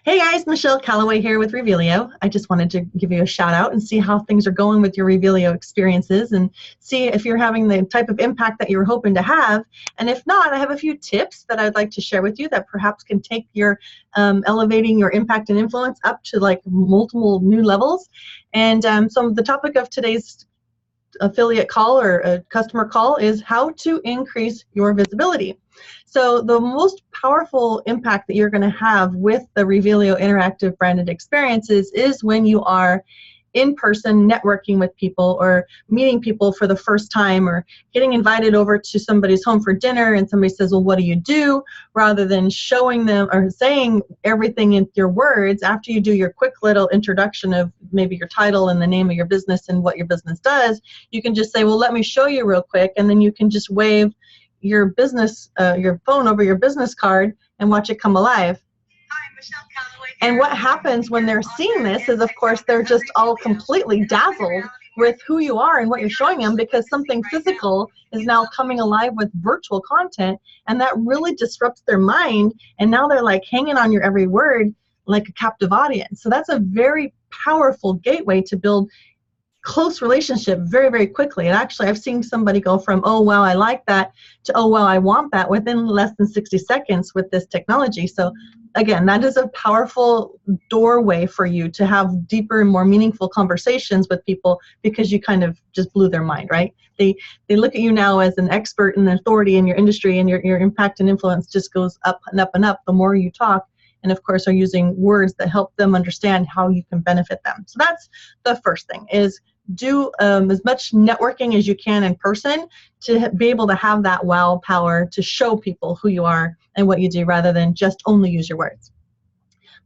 Hey guys, Michelle Calloway here with REVEALiO. I just wanted to give you a shout out and see how things are going with your REVEALiO experiences and see if you're having the type of impact that you were hoping to have. And if not, I have a few tips that I'd like to share with you that perhaps can take your elevating your impact and influence up to like multiple new levels. And so the topic of today's affiliate call or a customer call is how to increase your visibility. So the most powerful impact that you're going to have with the REVEALiO interactive branded experiences is when you are in person networking with people or meeting people for the first time or getting invited over to somebody's home for dinner and somebody says, well, what do you do? Rather than showing them or saying everything in your words, after you do your quick little introduction of maybe your title and the name of your business and what your business does, you can just say, well, let me show you real quick, and then you can just wave your business, your phone over your business card and watch it come alive. And what happens when they're seeing this is, of course, they're just all completely dazzled with who you are and what you're showing them, because something physical is now coming alive with virtual content, and that really disrupts their mind, and now they're like hanging on your every word like a captive audience. So that's a very powerful gateway to build close relationship very, very quickly. And actually, I've seen somebody go from, oh, wow, I like that, to, oh, wow, I want that, within less than 60 seconds with this technology. So again, that is a powerful doorway for you to have deeper and more meaningful conversations with people, because you kind of just blew their mind, right? They look at you now as an expert and authority in your industry, and your impact and influence just goes up and up and up the more you talk, and of course are using words that help them understand how you can benefit them. So that's the first thing, is do as much networking as you can in person to be able to have that wow power to show people who you are and what you do, rather than just only use your words.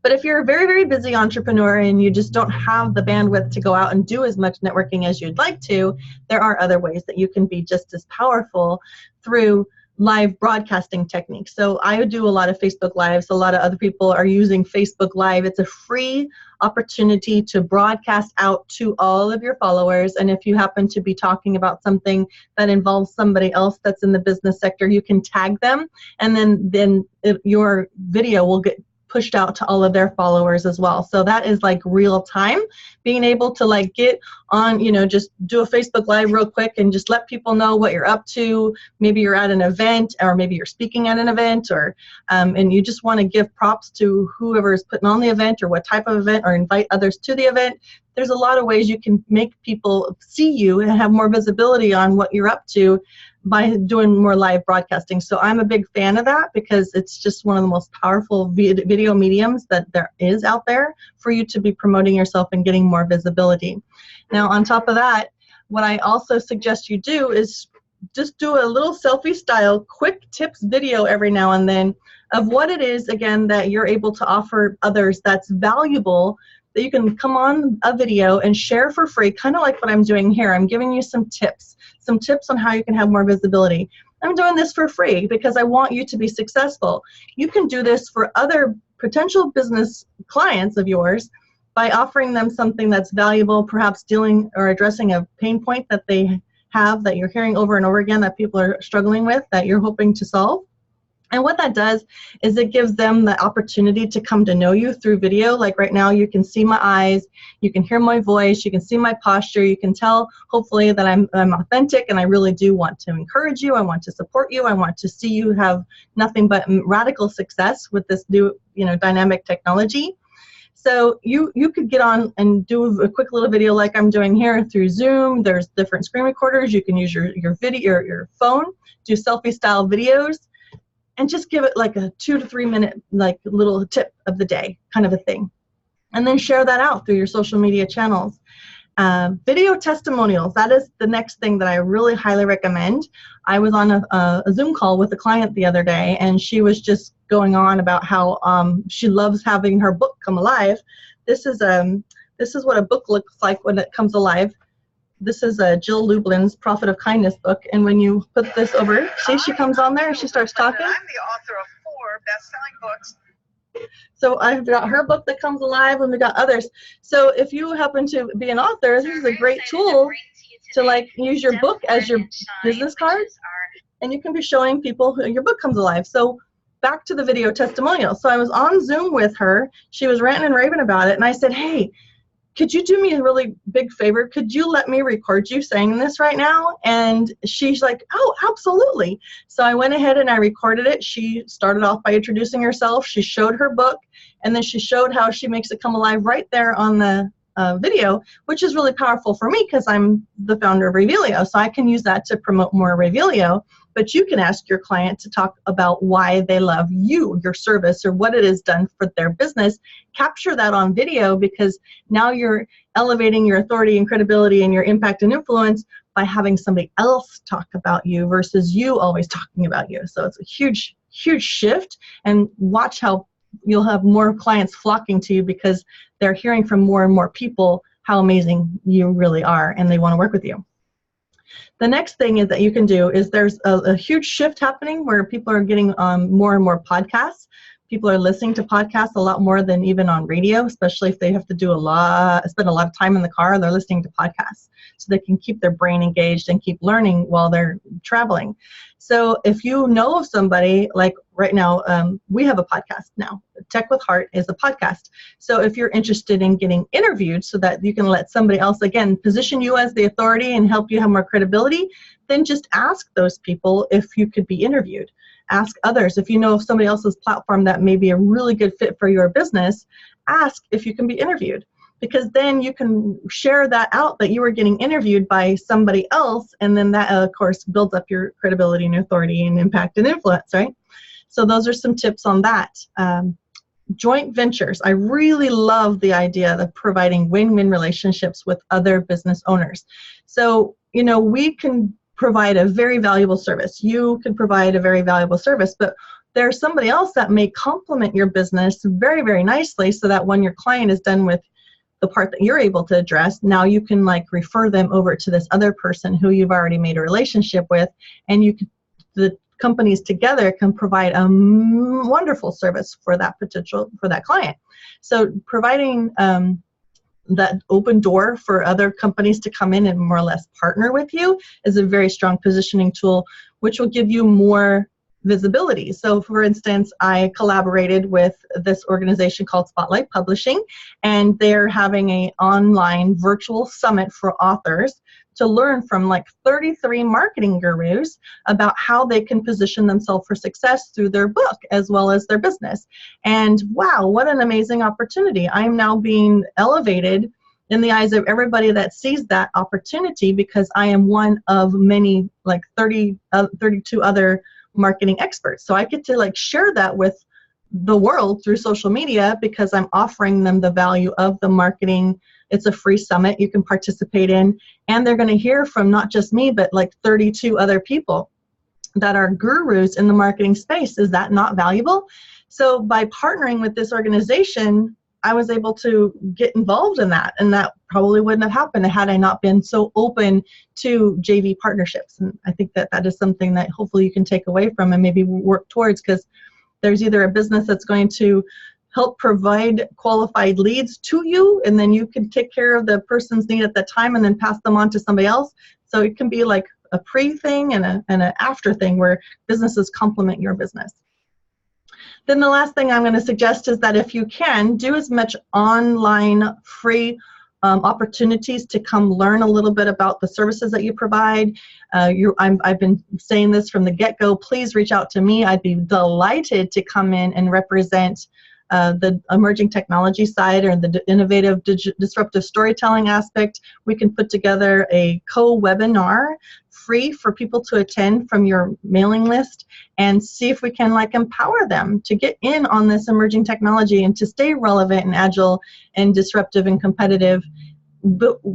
But if you're a very, very busy entrepreneur and you just don't have the bandwidth to go out and do as much networking as you'd like to, there are other ways that you can be just as powerful through live broadcasting techniques. So I do a lot of Facebook Lives. A lot of other people are using Facebook Live. It's a free opportunity to broadcast out to all of your followers. And if you happen to be talking about something that involves somebody else that's in the business sector, you can tag them, and then your video will get pushed out to all of their followers as well. So that is like real time, being able to like get on, just do a Facebook Live real quick and just let people know what you're up to. Maybe you're at an event, or maybe you're speaking at an event, or and you just want to give props to whoever is putting on the event, or what type of event, or invite others to the event. There's a lot of ways you can make people see you and have more visibility on what you're up to by doing more live broadcasting. So I'm a big fan of that, because it's just one of the most powerful video mediums that there is out there for you to be promoting yourself and getting more visibility. Now, on top of that, what I also suggest you do is just do a little selfie style quick tips video every now and then of what it is, again, that you're able to offer others that's valuable, that you can come on a video and share for free, kind of like what I'm doing here. I'm giving you some tips on how you can have more visibility. I'm doing this for free because I want you to be successful. You can do this for other potential business clients of yours by offering them something that's valuable, perhaps dealing or addressing a pain point that they have that you're hearing over and over again that people are struggling with, that you're hoping to solve. And what that does is it gives them the opportunity to come to know you through video. Like right now, you can see my eyes, you can hear my voice, you can see my posture, you can tell, hopefully, that I'm authentic, and I really do want to encourage you, I want to support you, I want to see you have nothing but radical success with this new, dynamic technology. So you could get on and do a quick little video like I'm doing here through Zoom. There's different screen recorders. You can use your video, your phone, do selfie style videos, and just give it like a 2 to 3 minute like little tip of the day kind of a thing. And then share that out through your social media channels. Video testimonials, that is the next thing that I really highly recommend. I was on a Zoom call with a client the other day, and she was just going on about how she loves having her book come alive. This is what a book looks like when it comes alive. This is Jill Lublin's Profit of Kindness book, and when you put this over, see, she comes on there and she starts talking. I'm the author of 4 best-selling books. So I've got her book that comes alive, and we got others. So if you happen to be an author, this is a great tool to like use your book as your business card, and you can be showing people who your book comes alive. So back to the video testimonial. So I was on Zoom with her. She was ranting and raving about it. And I said, hey, could you do me a really big favor? Could you let me record you saying this right now? And she's like, oh, absolutely. So I went ahead and I recorded it. She started off by introducing herself. She showed her book, and then she showed how she makes it come alive right there on the video, which is really powerful for me because I'm the founder of REVEALiO. So I can use that to promote more REVEALiO. But you can ask your client to talk about why they love you, your service, or what it has done for their business. Capture that on video, because now you're elevating your authority and credibility and your impact and influence by having somebody else talk about you versus you always talking about you. So it's a huge, huge shift. And watch how you'll have more clients flocking to you because they're hearing from more and more people how amazing you really are, and they want to work with you. The next thing is that you can do is there's a huge shift happening where people are getting more and more podcasts. People are listening to podcasts a lot more than even on radio, especially if they have to spend a lot of time in the car. They're listening to podcasts so they can keep their brain engaged and keep learning while they're traveling. So if you know of somebody, like right now, we have a podcast now. Tech with Heart is a podcast. So if you're interested in getting interviewed so that you can let somebody else, again, position you as the authority and help you have more credibility, then just ask those people if you could be interviewed. Ask others. If you know of somebody else's platform that may be a really good fit for your business, ask if you can be interviewed. Because then you can share that out that you were getting interviewed by somebody else, and then that, of course, builds up your credibility and authority and impact and influence, right? So those are some tips on that. Joint ventures. I really love the idea of providing win-win relationships with other business owners. So, you know, we can provide a very valuable service. You can provide a very valuable service, but there's somebody else that may complement your business very, very nicely so that when your client is done with the part that you're able to address, now you can like refer them over to this other person who you've already made a relationship with, and you can, the companies together can provide a wonderful service for that client. So providing that open door for other companies to come in and more or less partner with you is a very strong positioning tool, which will give you more visibility. So for instance, I collaborated with this organization called Spotlight Publishing, and they're having an online virtual summit for authors to learn from like 33 marketing gurus about how they can position themselves for success through their book as well as their business. And wow, what an amazing opportunity. I am now being elevated in the eyes of everybody that sees that opportunity because I am one of many, like 32 other marketing experts. So I get to like share that with the world through social media because I'm offering them the value of the marketing. It's a free summit you can participate in, and they're going to hear from not just me, but like 32 other people that are gurus in the marketing space. Is that not valuable? So by partnering with this organization, I was able to get involved in that, and that probably wouldn't have happened had I not been so open to JV partnerships. And I think that that is something that hopefully you can take away from and maybe work towards, because there's either a business that's going to help provide qualified leads to you, and then you can take care of the person's need at that time and then pass them on to somebody else. So it can be like a pre thing and an after thing where businesses complement your business. Then the last thing I'm going to suggest is that if you can, do as much online free opportunities to come learn a little bit about the services that you provide. I've been saying this from the get-go. Please reach out to me. I'd be delighted to come in and represent the emerging technology side or the innovative disruptive storytelling aspect. We can put together a co-webinar free for people to attend from your mailing list and see if we can like empower them to get in on this emerging technology and to stay relevant and agile and disruptive and competitive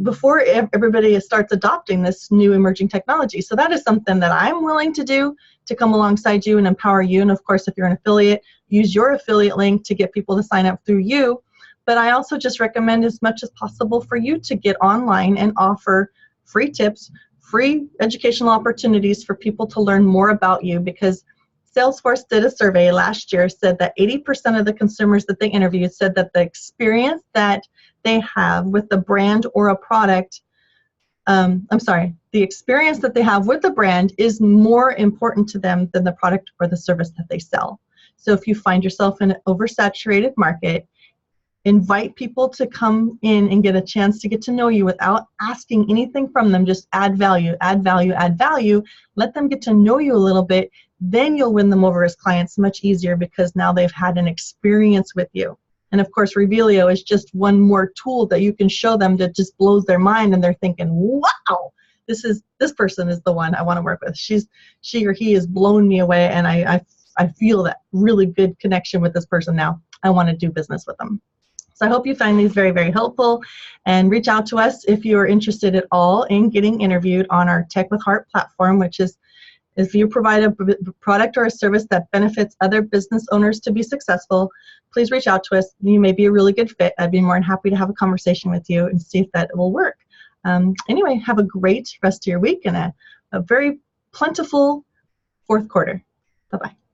before everybody starts adopting this new emerging technology. So that is something that I'm willing to do, to come alongside you and empower you. And of course, if you're an affiliate, use your affiliate link to get people to sign up through you. But I also just recommend as much as possible for you to get online and offer free tips, free educational opportunities for people to learn more about you, because Salesforce did a survey last year, said that 80% of the consumers that they interviewed said that the experience that they have with the brand or a product, the experience that they have with the brand is more important to them than the product or the service that they sell. So if you find yourself in an oversaturated market, invite people to come in and get a chance to get to know you without asking anything from them. Just add value, add value, add value. Let them get to know you a little bit. Then you'll win them over as clients much easier because now they've had an experience with you. And of course, REVEALiO is just one more tool that you can show them that just blows their mind, and they're thinking, wow, this person is the one I want to work with. She or he has blown me away, and I feel that really good connection with this person now. I want to do business with them. So I hope you find these very, very helpful, and reach out to us if you are interested at all in getting interviewed on our Tech with Heart platform, which is if you provide a product or a service that benefits other business owners to be successful, please reach out to us. You may be a really good fit. I'd be more than happy to have a conversation with you and see if that will work. Anyway, have a great rest of your week and a very plentiful fourth quarter. Bye-bye.